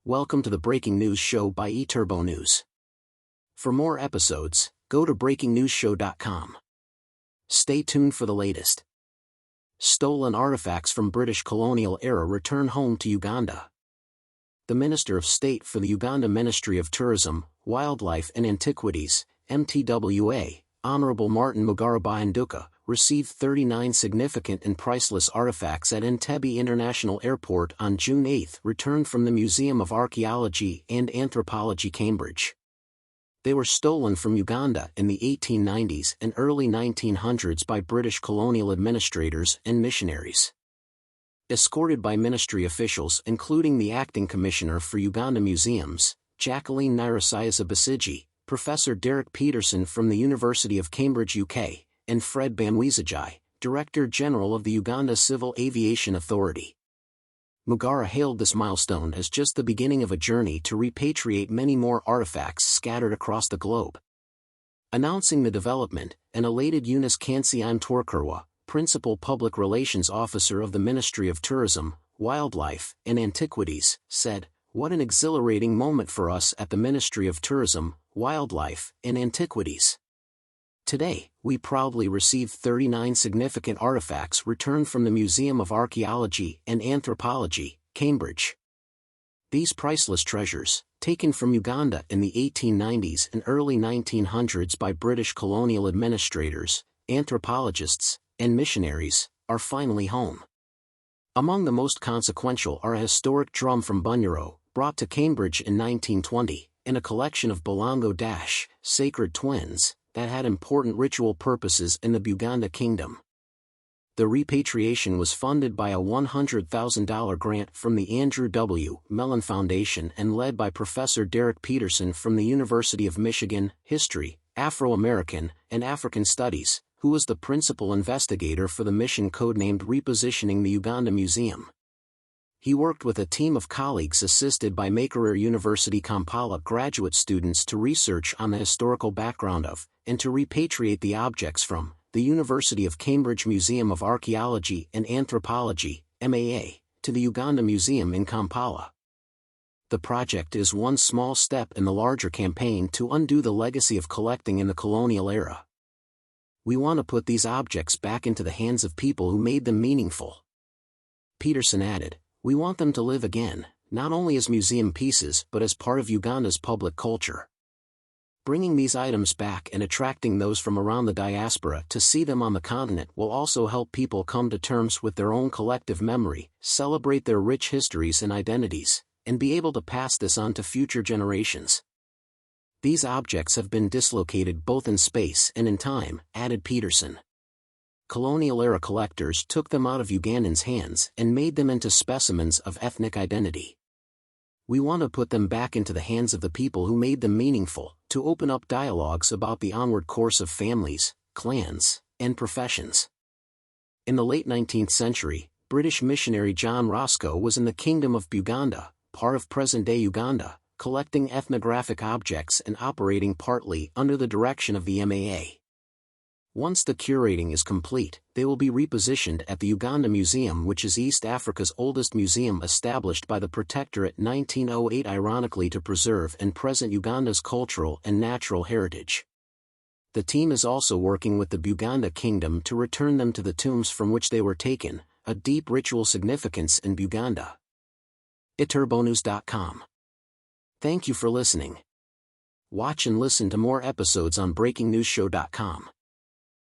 Welcome to the Breaking News Show by Turbo News. For more episodes, go to breakingnewsshow.com. Stay tuned for the latest. Stolen artifacts from British colonial era return home to Uganda. The Minister of State for the Uganda Ministry of Tourism, Wildlife and Antiquities, MTWA, Honorable Martin Mugarra Bahinduka, received 39 significant and priceless artifacts at Entebbe International Airport on June 8, returned from the Museum of Archaeology and Anthropology-Cambridge. They were stolen from Uganda in the 1890s and early 1900s by British colonial administrators and missionaries. Escorted by ministry officials including the Acting Commissioner for Uganda Museums, Jacqueline Nyirasiasa Basigi, Professor Derek Peterson from the University of Cambridge, UK, and Fred Bamwizajai, Director General of the Uganda Civil Aviation Authority. Mugarra hailed this milestone as just the beginning of a journey to repatriate many more artifacts scattered across the globe. Announcing the development, an elated Eunice Kansiime Tworkurwa, Principal Public Relations Officer of the Ministry of Tourism, Wildlife and Antiquities, said, "What an exhilarating moment for us at the Ministry of Tourism, Wildlife and Antiquities. Today, we proudly received 39 significant artifacts returned from the Museum of Archaeology and Anthropology, Cambridge. These priceless treasures, taken from Uganda in the 1890s and early 1900s by British colonial administrators, anthropologists, and missionaries, are finally home. Among the most consequential are a historic drum from Bunyoro, brought to Cambridge in 1920, and a collection of Bolango-sacred twins that had important ritual purposes in the Buganda Kingdom. The repatriation was funded by a $100,000 grant from the Andrew W. Mellon Foundation and led by Professor Derek Peterson from the University of Michigan, History, Afro-American, and African Studies, who was the principal investigator for the mission codenamed Repositioning the Uganda Museum. He worked with a team of colleagues assisted by Makerere University Kampala graduate students to research on the historical background of, and to repatriate the objects from, the University of Cambridge Museum of Archaeology and Anthropology, MAA, to the Uganda Museum in Kampala. The project is one small step in the larger campaign to undo the legacy of collecting in the colonial era. We want to put these objects back into the hands of people who made them meaningful." Peterson added, "We want them to live again, not only as museum pieces but as part of Uganda's public culture. Bringing these items back and attracting those from around the diaspora to see them on the continent will also help people come to terms with their own collective memory, celebrate their rich histories and identities, and be able to pass this on to future generations. These objects have been dislocated both in space and in time," added Peterson. Colonial-era collectors took them out of Ugandans' hands and made them into specimens of ethnic identity. We want to put them back into the hands of the people who made them meaningful, to open up dialogues about the onward course of families, clans, and professions. In the late 19th century, British missionary John Roscoe was in the Kingdom of Buganda, part of present-day Uganda, collecting ethnographic objects and operating partly under the direction of the MAA. Once the curating is complete, they will be repositioned at the Uganda Museum, which is East Africa's oldest museum, established by the Protectorate 1908 ironically to preserve and present Uganda's cultural and natural heritage. The team is also working with the Buganda Kingdom to return them to the tombs from which they were taken, a deep ritual significance in Buganda. iturbonews.com. Thank you for listening. Watch and listen to more episodes on breakingnewsshow.com.